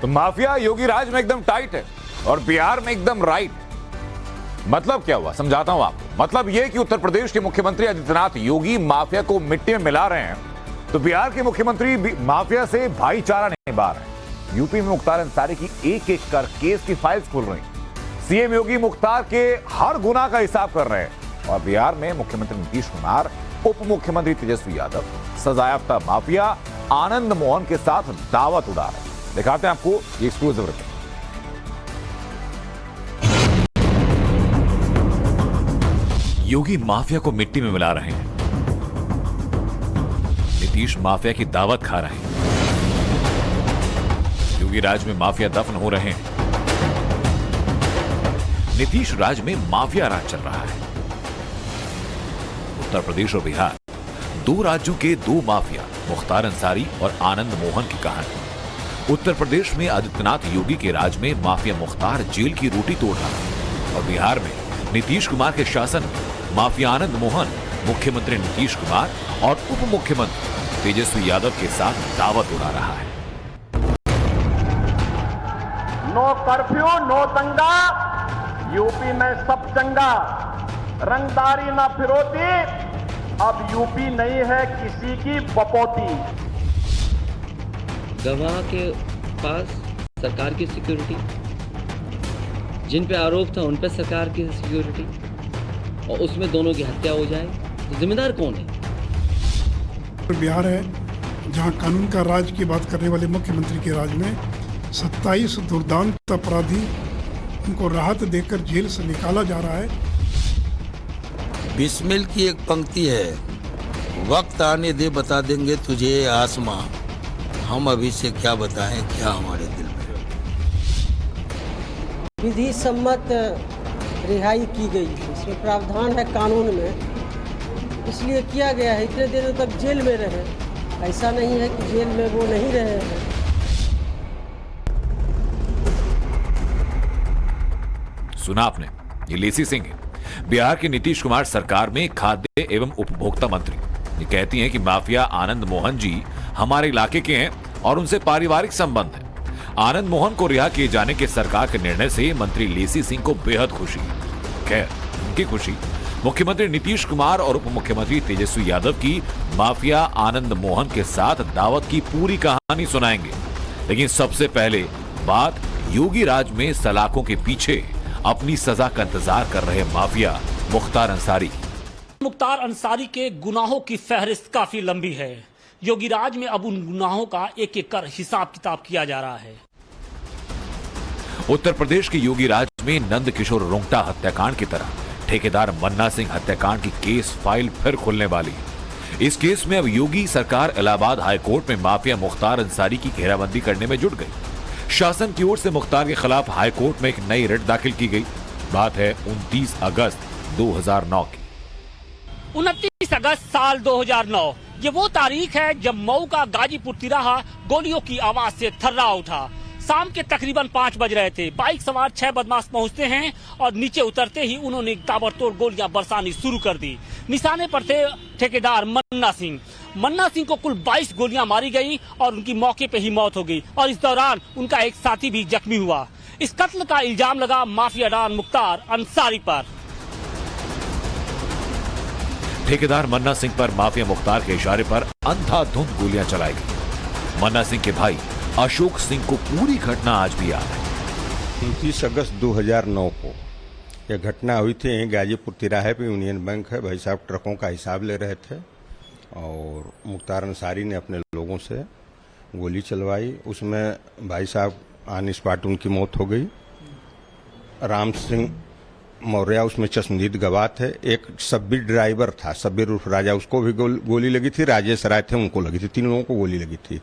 तो माफिया योगी राज में एकदम टाइट है और बिहार में एकदम राइट। मतलब क्या हुआ, समझाता हूं आपको। मतलब यह कि उत्तर प्रदेश के मुख्यमंत्री आदित्यनाथ योगी माफिया को मिट्टी में मिला रहे हैं, तो बिहार के मुख्यमंत्री माफिया से भाईचारा निभा रहे हैं। यूपी में मुख्तार अंसारी की एक एक कर केस की फाइल्स खुल रही। सीएम योगी मुख्तार के हर गुनाह का हिसाब कर रहे हैं और बिहार में मुख्यमंत्री नीतीश कुमार, उप मुख्यमंत्री तेजस्वी यादव, सजायाफ्ता माफिया आनंद मोहन के साथ दावत उड़ा रहे हैं। दिखाते हैं आपको ये एक्सक्लूसिव रिपोर्ट। योगी माफिया को मिट्टी में मिला रहे हैं, नीतीश माफिया की दावत खा रहे हैं, योगी राज में माफिया दफन हो रहे हैं, नीतीश राज में माफिया राज चल रहा है। उत्तर प्रदेश और बिहार, दो राज्यों के दो माफिया मुख्तार अंसारी और आनंद मोहन की कहानी। उत्तर प्रदेश में आदित्यनाथ योगी के राज में माफिया मुख्तार जेल की रोटी तोड़ रहा है और बिहार में नीतीश कुमार के शासन में माफिया आनंद मोहन मुख्यमंत्री नीतीश कुमार और उप मुख्यमंत्री तेजस्वी यादव के साथ दावत उड़ा रहा है। नो कर्फ्यू, नो दंगा, यूपी में सब चंगा, रंगदारी ना फिरौती, अब यूपी नहीं है किसी की बपौती। गवाह के पास सरकार की सिक्योरिटी, जिन पे आरोप था उन पे सरकार की सिक्योरिटी, और उसमें दोनों की हत्या हो जाए तो जिम्मेदार कौन है? बिहार है जहां कानून का राज की बात करने वाले मुख्यमंत्री के राज में 27 दुर्दांत अपराधी, उनको राहत देकर जेल से निकाला जा रहा है। बिस्मिल की एक पंक्ति है, वक्त आने दे बता देंगे तुझे आसमां, हम अभी से क्या बताएं क्या हमारे दिल में। विधि सम्मत रिहाई की गई, इसमें प्रावधान है कानून में, इसलिए किया गया है। इतने दिनों तक जेल में रहे, ऐसा नहीं है कि जेल में वो नहीं रहे हैं। सुना आपने, ये लेसी सिंह है, बिहार के नीतीश कुमार सरकार में खाद्य एवं उपभोक्ता मंत्री। ये कहती हैं कि माफिया आनंद मोहन जी हमारे इलाके के हैं और उनसे पारिवारिक संबंध है। आनंद मोहन को रिहा किए जाने के सरकार के निर्णय से मंत्री लेसी सिंह को बेहद खुशी है। खैर, उनकी खुशी मुख्यमंत्री नीतीश कुमार और उप मुख्यमंत्री तेजस्वी यादव की माफिया आनंद मोहन के साथ दावत की पूरी कहानी सुनाएंगे। लेकिन सबसे पहले बात योगी राज में सलाखों के पीछे अपनी सजा का इंतजार कर रहे माफिया मुख्तार अंसारी। मुख्तार अंसारी के गुनाहों की फहरिस्त काफी लंबी है। योगी राज में अब उन गुनाहों का एक एक कर हिसाब किताब किया जा रहा है। उत्तर प्रदेश के योगी राज में नंद किशोर रुंगटा हत्याकांड की तरह ठेकेदार मन्ना सिंह हत्याकांड की केस फाइल फिर खुलने वाली है। इस केस में अब योगी सरकार इलाहाबाद हाईकोर्ट में माफिया मुख्तार अंसारी की घेराबंदी करने में जुट गई। शासन की ओर से मुख्तार के खिलाफ हाईकोर्ट में एक नई रिट दाखिल की गई। बात है 29 अगस्त 2009 की। 29 अगस्त साल 2009 ये वो तारीख है जब मऊ का गाजीपुर तिराहा गोलियों की आवाज से थर्रा उठा। शाम के तकरीबन 5 बज रहे थे। बाइक सवार 6 बदमाश पहुंचते हैं और नीचे उतरते ही उन्होंने ताबड़तोड़ गोलियां बरसानी शुरू कर दी। निशाने पर थे ठेकेदार मन्ना सिंह। मन्ना सिंह को कुल 22 गोलियां मारी गई और उनकी मौके पे ही मौत हो गई और इस दौरान उनका एक साथी भी जख्मी हुआ। इस कत्ल का इल्जाम लगा माफिया डॉन मुख्तार अंसारी पर। ठेकेदार मन्ना सिंह पर माफिया मुख्तार के इशारे पर अंधाधुंध गोलियां चलाई गई। मन्ना सिंह के भाई अशोक सिंह को पूरी घटना आज भी याद है। 29 अगस्त 2009 को यह घटना हुई थी। गाजीपुर तिराहे पे यूनियन बैंक है, भाई साहब ट्रकों का हिसाब ले रहे थे और मुख्तार अंसारी ने अपने लोगों से गोली चलवाई। उसमें भाई साहब ऑन स्पॉट उनकी मौत हो गई। राम सिंह मौर्य उसमें चश्मदीद गवाह थे। एक सब्बीर ड्राइवर था, सब्बीर उर्फ राजा, उसको भी गोली लगी थी। राजेश राय थे, उनको लगी थी। 3 लोगों को गोली लगी थी।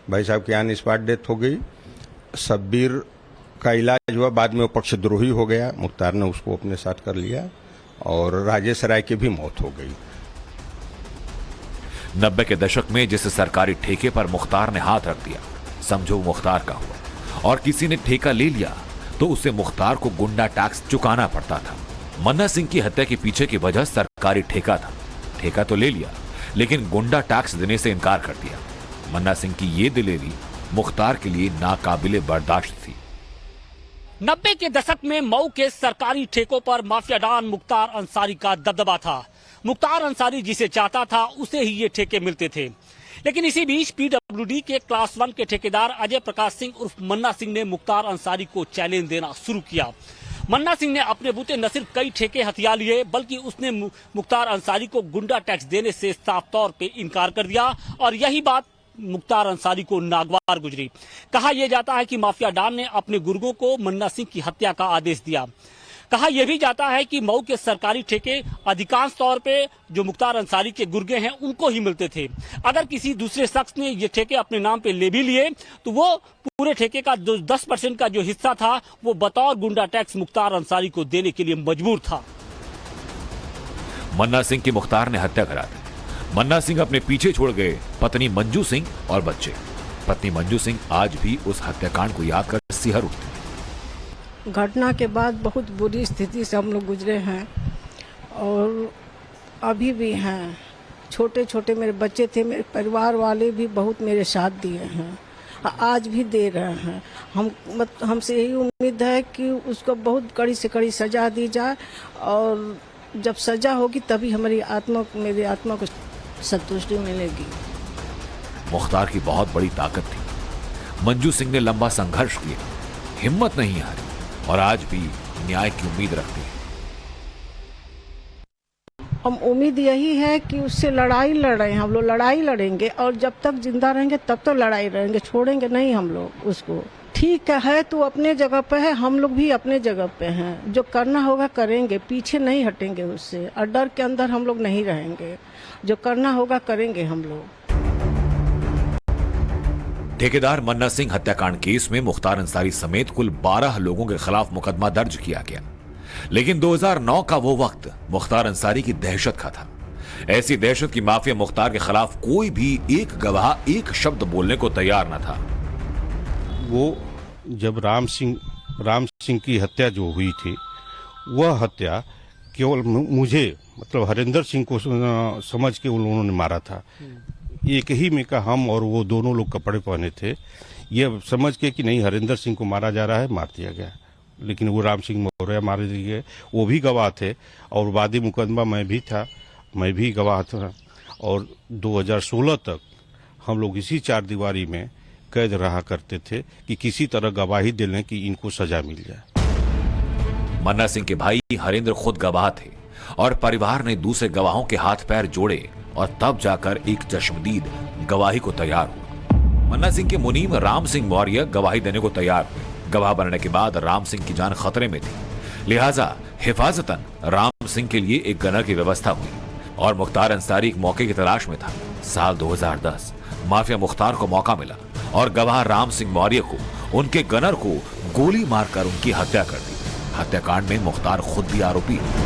भाई साहब की ऑन स्पॉट डेथ हो गई। सब्बीर का इलाज हुआ, बाद में वो पक्षद्रोही हो गया। मुख्तार ने उसको अपने साथ कर लिया और राजेश राय की भी मौत हो गई। 90 के दशक में जिस सरकारी ठेके पर मुख्तार ने हाथ रख दिया, समझो मुख्तार का हुआ। और किसी ने ठेका ले लिया तो उसे मुख्तार को गुंडा टैक्स चुकाना पड़ता था। मन्ना सिंह की हत्या के पीछे की वजह सरकारी ठेका था। ठेका तो ले लिया लेकिन गुंडा टैक्स देने से इनकार कर दिया। मन्ना सिंह की ये दिलेरी मुख्तार के लिए नाकाबिले बर्दाश्त थी। 90 के दशक में मऊ के सरकारी ठेकों पर माफिया डॉन मुख्तार अंसारी का दबदबा था। मुख्तार अंसारी जिसे चाहता था उसे ही ये ठेके मिलते थे। लेकिन इसी बीच पीडब्ल्यूडी के क्लास 1 के ठेकेदार अजय प्रकाश सिंह उर्फ मन्ना सिंह ने मुख्तार अंसारी को चैलेंज देना शुरू किया। मन्ना सिंह ने अपने बूते न सिर्फ कई ठेके हथिया लिए बल्कि उसने मुख्तार अंसारी को गुंडा टैक्स देने से साफ तौर पे इनकार कर दिया और यही बात मुख्तार अंसारी को नागवार गुजरी। कहा यह जाता है कि माफिया डॉन ने अपने गुर्गों को मन्ना सिंह की हत्या का आदेश दिया। कहा यह भी जाता है कि मऊ के सरकारी ठेके अधिकांश तौर पे जो मुख्तार अंसारी के गुर्गे हैं उनको ही मिलते थे। अगर किसी दूसरे शख्स ने ये ठेके अपने नाम पे ले भी लिए तो वो पूरे ठेके का 10% का जो हिस्सा था वो बतौर गुंडा टैक्स मुख्तार अंसारी को देने के लिए मजबूर था। मन्ना सिंह की मुख्तार ने हत्या करा दी। मन्ना सिंह अपने पीछे छोड़ गए पत्नी मंजू सिंह और बच्चे। पत्नी मंजू सिंह आज भी उस हत्याकांड को याद कर सिहर उठती। घटना के बाद बहुत बुरी स्थिति से हम लोग गुजरे हैं और अभी भी हैं। छोटे छोटे मेरे बच्चे थे, मेरे परिवार वाले भी बहुत मेरे साथ दिए हैं, आज भी दे रहे हैं। हमसे यही उम्मीद है कि उसको बहुत कड़ी से कड़ी सजा दी जाए और जब सजा होगी तभी मेरी आत्मा को संतुष्टि मिलेगी। मुख्तार की बहुत बड़ी ताकत थी। मंजू सिंह ने लंबा संघर्ष किया, हिम्मत नहीं हारी और आज भी न्याय की उम्मीद रखती है। हम उम्मीद यही है कि उससे लड़ाई लड़े, हम लोग लड़ाई लड़ेंगे और जब तक जिंदा रहेंगे तब तक लड़ाई लड़ेंगे, छोड़ेंगे नहीं हम लोग उसको। ठीक है तो अपने जगह पे है, हम लोग भी अपने जगह पे हैं। जो करना होगा करेंगे, पीछे नहीं हटेंगे उससे और डर के अंदर हम लोग नहीं रहेंगे। जो करना होगा करेंगे हम लोग। ठेकेदार मन्ना सिंह हत्याकांड केस में मुख्तार अंसारी समेत कुल 12 लोगों के खिलाफ मुकदमा दर्ज किया गया। लेकिन 2009 का वो वक्त मुख्तार अंसारी की दहशत का था। ऐसी दहशत की माफिया मुख्तार के खिलाफ कोई भी एक गवाह एक शब्द बोलने को तैयार न था। वो जब राम सिंह की हत्या जो हुई थी, वह हत्या केवल मुझे मतलब हरिंदर सिंह को समझ के उन्होंने मारा था। एक ही में का हम और वो दोनों लोग कपड़े पहने थे, ये समझ के कि नहीं हरिंदर सिंह को मारा जा रहा है, मार दिया गया। लेकिन वो राम सिंह मौर्य मारे दिए, वो भी गवाह थे और वादी मुकदमा मैं भी था, मैं भी गवाह था। और 2016 तक हम लोग इसी चार दीवारी में कैद रहा करते थे कि किसी तरह गवाही दिलें कि इनको सजा मिल जाए। मन्ना सिंह के भाई हरिंद्र खुद गवाह थे और परिवार ने दूसरे गवाहों के हाथ पैर जोड़े और तब जाकर एक चश्मदीद गवाही को तैयार हुआ। मन्ना सिंह के मुनीम राम सिंह मौर्य गवाही देने को तैयार हुए। गवाह बनने के बाद राम सिंह की जान खतरे में थी, लिहाजा हिफाजतन राम सिंह के लिए एक गनर की व्यवस्था हुई और मुख्तार अंसारी एक मौके की तलाश में था। साल 2010 माफिया मुख्तार को मौका मिला और गवाह राम सिंह मौर्य को उनके गनर को गोली मारकर उनकी हत्या कर दी। हत्याकांड में मुख्तार खुद भी आरोपी है।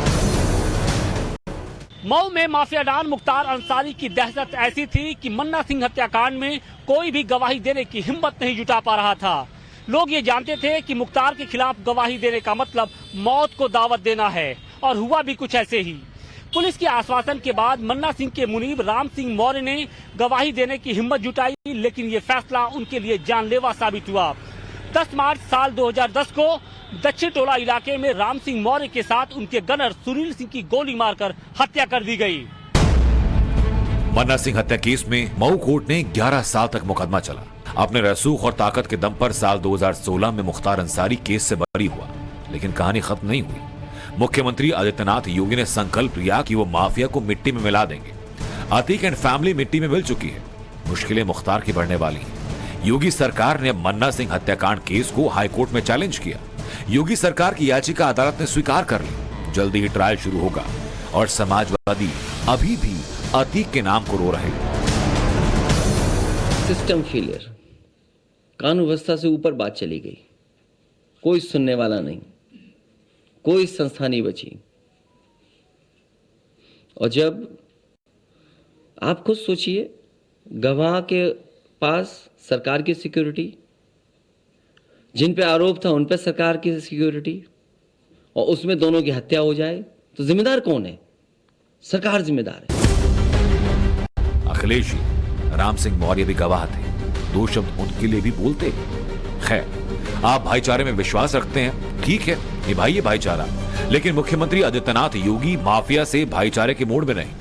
मऊ में माफिया डॉन मुख्तार अंसारी की दहशत ऐसी थी कि मन्ना सिंह हत्याकांड में कोई भी गवाही देने की हिम्मत नहीं जुटा पा रहा था। लोग ये जानते थे कि मुख्तार के खिलाफ गवाही देने का मतलब मौत को दावत देना है और हुआ भी कुछ ऐसे ही। पुलिस के आश्वासन के बाद मन्ना सिंह के मुनीब राम सिंह मौर्य ने गवाही देने की हिम्मत जुटाई, लेकिन ये फैसला उनके लिए जानलेवा साबित हुआ। 10 मार्च साल 2010 को दक्षिण टोला इलाके में राम सिंह मौर्य के साथ उनके गनर सुनील सिंह की गोली मारकर हत्या कर दी गई। मन्ना सिंह हत्या केस में मऊ कोर्ट ने 11 साल तक मुकदमा चला। अपने रसूख और ताकत के दम पर साल 2016 में मुख्तार अंसारी केस से बरी हुआ, लेकिन कहानी खत्म नहीं हुई। मुख्यमंत्री आदित्यनाथ योगी ने संकल्प लिया कि वो माफिया को मिट्टी में मिला देंगे। अतीक एंड फैमिली मिट्टी में मिल चुकी है, मुश्किलें मुख्तार की बढ़ने वाली हैं। योगी सरकार ने मन्ना सिंह हत्याकांड केस को हाईकोर्ट में चैलेंज किया। योगी सरकार की याचिका अदालत ने स्वीकार कर ली। जल्दी ही ट्रायल शुरू होगा और समाजवादी अभी भी अतीक के नाम को रो रहे हैं। सिस्टम फेलियर, कानून व्यवस्था से ऊपर बात चली गई, कोई सुनने वाला नहीं, कोई संस्था नहीं बची। और जब आप खुद सोचिए, गवाह के पास सरकार की सिक्योरिटी, जिन पे आरोप था उन पे सरकार की सिक्योरिटी, और उसमें दोनों की हत्या हो जाए तो जिम्मेदार कौन है? सरकार जिम्मेदार है। अखिलेश जी, राम सिंह मौर्य भी गवाह थे। दो शब्द उनके लिए भी बोलते। खैर, आप भाईचारे में विश्वास रखते हैं, ठीक है, निभाइए भाईचारा, लेकिन मुख्यमंत्री आदित्यनाथ योगी माफिया से भाईचारे के मूड में नहीं।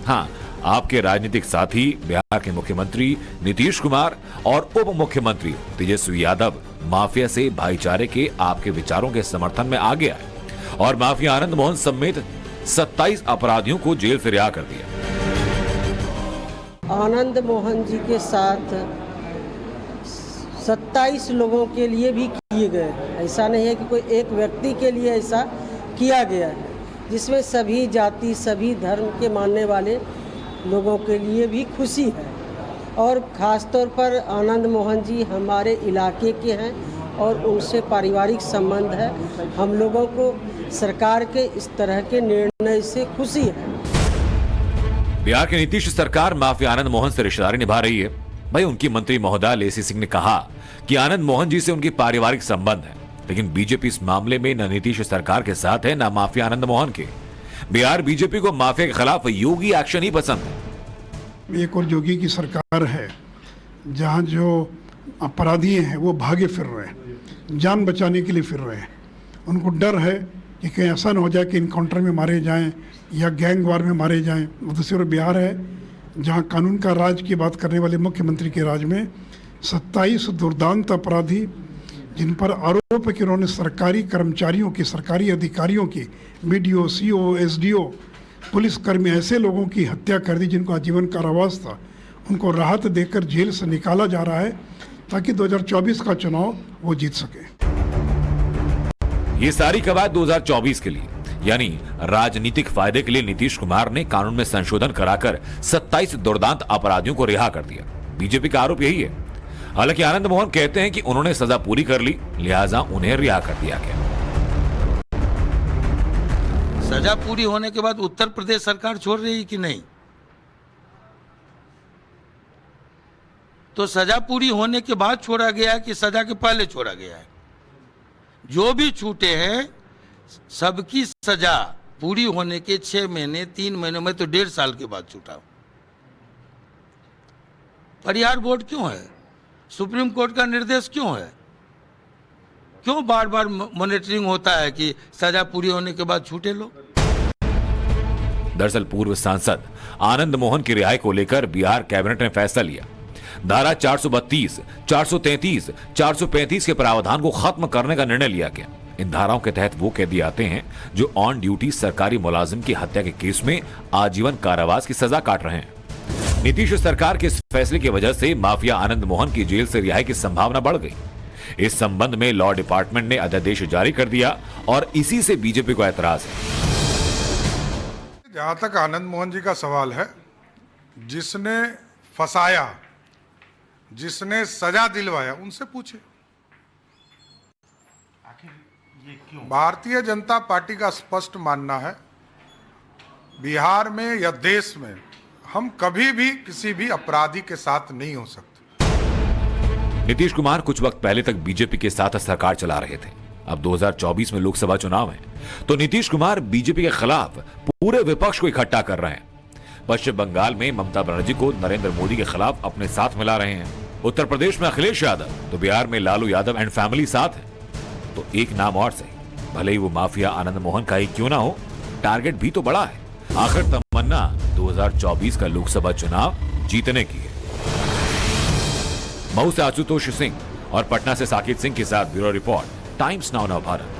हाँ, आपके राजनीतिक साथी बिहार के मुख्यमंत्री नीतीश कुमार और उप मुख्यमंत्री तेजस्वी यादव माफिया से भाईचारे के आपके विचारों के समर्थन में आगे आए और माफिया आनंद मोहन समेत 27 अपराधियों को जेल से रिहा कर दिया। आनंद मोहन जी के साथ 27 लोगों के लिए भी किए गए हैं। ऐसा नहीं है कि कोई एक व्यक्ति के लिए ऐसा किया गया है, जिसमें सभी जाति सभी धर्म के मानने वाले लोगों के लिए भी खुशी है। और ख़ास तौर पर आनंद मोहन जी हमारे इलाके के हैं और उनसे पारिवारिक संबंध है। हम लोगों को सरकार के इस तरह के निर्णय से खुशी है। बिहार की नीतीश सरकार माफिया आनंद मोहन से रिश्तेदारी निभा रही है। भाई, उनकी मंत्री महोदया लेसी सिंह ने कहा कि आनंद मोहन जी से उनकी पारिवारिक संबंध है, लेकिन बीजेपी इस मामले में न नीतीश सरकार के साथ है न माफिया आनंद मोहन के। बिहार बीजेपी को माफिया के खिलाफ योगी एक्शन ही पसंद है। एक और योगी की सरकार है जहां जो अपराधी हैं वो भागे फिर रहे हैं, जान बचाने के लिए फिर रहे हैं। उनको डर है कि कहीं ऐसा ना हो जाए कि इनकाउंटर में मारे जाएं या गैंग वार में मारे जाएं। दूसरी ओर बिहार है जहां कानून का राज की बात करने वाले मुख्यमंत्री के राज में 27 दुर्दांत अपराधी, जिन पर आरोप है कि उन्होंने सरकारी कर्मचारियों की, सरकारी अधिकारियों की, BDO, CO, SDO, पुलिसकर्मी, ऐसे लोगों की हत्या कर दी जिनको आजीवन कारावास था, उनको राहत देकर जेल से निकाला जा रहा है ताकि 2024 का चुनाव वो जीत सके। ये सारी कवायद 2024 के लिए, यानी राजनीतिक फायदे के लिए नीतीश कुमार ने कानून में संशोधन कराकर 27 दुर्दांत अपराधियों को रिहा कर दिया। बीजेपी का आरोप यही है। हालांकि आनंद मोहन कहते हैं कि उन्होंने सजा पूरी कर ली, लिहाजा उन्हें रिहा कर दिया गया। सजा पूरी होने के बाद उत्तर प्रदेश सरकार छोड़ रही कि नहीं? तो सजा पूरी होने के बाद छोड़ा गया है कि सजा के पहले छोड़ा गया है? जो भी छूटे हैं सबकी सजा पूरी होने के 6 महीने 3 महीने में तो 1.5 साल के बाद छूटा। परिहार बोर्ड क्यों है? सुप्रीम कोर्ट का निर्देश क्यों है? क्यों बार बार मॉनिटरिंग होता है कि सजा पूरी होने के बाद छूटे लोग? दरअसल पूर्व सांसद आनंद मोहन की रिहाई को लेकर बिहार कैबिनेट ने फैसला लिया। धारा 432, 433, 435 के प्रावधान को खत्म करने का निर्णय लिया गया। इन धाराओं के तहत वो कैदी आते हैं जो ऑन ड्यूटी सरकारी मुलाजिम की हत्या के केस में आजीवन कारावास की सजा काट रहे हैं। नीतीश सरकार के इस फैसले की वजह से माफिया आनंद मोहन की जेल से रिहाई की संभावना बढ़ गई। इस संबंध में लॉ डिपार्टमेंट ने अध्यादेश जारी कर दिया और इसी से बीजेपी को ऐतराज है। जहां तक आनंद मोहन जी का सवाल है, जिसने फंसाया, जिसने सजा दिलवाया, उनसे पूछे। भारतीय जनता पार्टी का स्पष्ट मानना है, बिहार में या देश में हम कभी भी किसी भी अपराधी के साथ नहीं हो सकते। नीतीश कुमार कुछ वक्त पहले तक बीजेपी के साथ सरकार चला रहे थे। अब 2024 में लोकसभा चुनाव है, तो नीतीश कुमार बीजेपी के खिलाफ पूरे विपक्ष को इकट्ठा कर रहे हैं। पश्चिम बंगाल में ममता बनर्जी को नरेंद्र मोदी के खिलाफ अपने साथ मिला रहे हैं। उत्तर प्रदेश में अखिलेश यादव, तो बिहार में लालू यादव एंड फैमिली साथ है। तो एक नाम और से, भले ही वो माफिया आनंद मोहन का ही क्यों ना हो, टारगेट भी तो बड़ा है। आखिर तमन्ना 2024 का लोकसभा चुनाव जीतने की है। मऊ से आशुतोष सिंह और पटना से साकिब सिंह के साथ bureau report, times now Bharat.